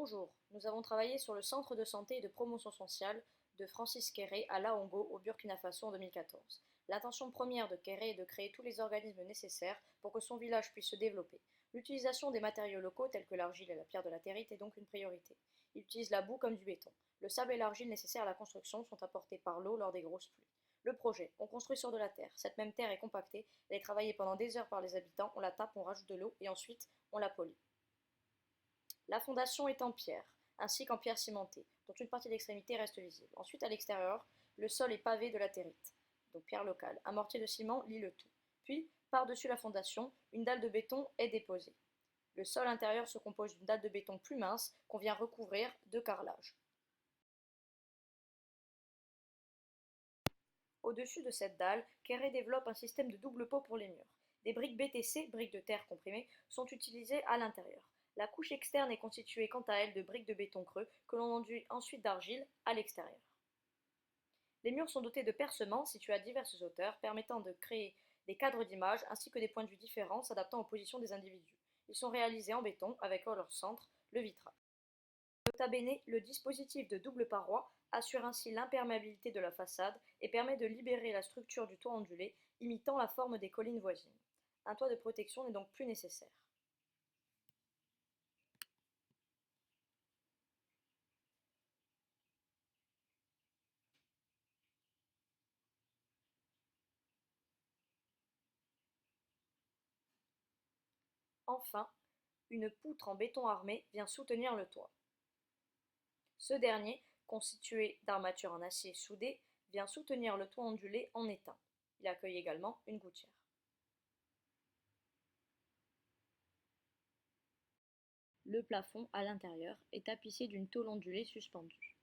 Bonjour, nous avons travaillé sur le centre de santé et de promotion sociale de Francis Kéré à Laongo, au Burkina Faso en 2014. L'intention première de Kéré est de créer tous les organismes nécessaires pour que son village puisse se développer. L'utilisation des matériaux locaux tels que l'argile et la pierre de latérite est donc une priorité. Il utilise la boue comme du béton. Le sable et l'argile nécessaires à la construction sont apportés par l'eau lors des grosses pluies. Le projet, on construit sur de la terre. Cette même terre est compactée, elle est travaillée pendant des heures par les habitants, on la tape, on rajoute de l'eau et ensuite on la polit. La fondation est en pierre, ainsi qu'en pierre cimentée, dont une partie de l'extrémité reste visible. Ensuite, à l'extérieur, le sol est pavé de latérite, donc pierre locale. Un mortier de ciment lie le tout. Puis, par-dessus la fondation, une dalle de béton est déposée. Le sol intérieur se compose d'une dalle de béton plus mince qu'on vient recouvrir de carrelage. Au-dessus de cette dalle, Kéré développe un système de double pot pour les murs. Des briques BTC, briques de terre comprimées, sont utilisées à l'intérieur. La couche externe est constituée quant à elle de briques de béton creux que l'on enduit ensuite d'argile à l'extérieur. Les murs sont dotés de percements situés à diverses hauteurs permettant de créer des cadres d'image ainsi que des points de vue différents s'adaptant aux positions des individus. Ils sont réalisés en béton avec en leur centre le vitrail. Nota bene, le dispositif de double paroi assure ainsi l'imperméabilité de la façade et permet de libérer la structure du toit ondulé, imitant la forme des collines voisines. Un toit de protection n'est donc plus nécessaire. Enfin, une poutre en béton armé vient soutenir le toit. Ce dernier, constitué d'armatures en acier soudées, vient soutenir le toit ondulé en étain. Il accueille également une gouttière. Le plafond, à l'intérieur, est tapissé d'une tôle ondulée suspendue.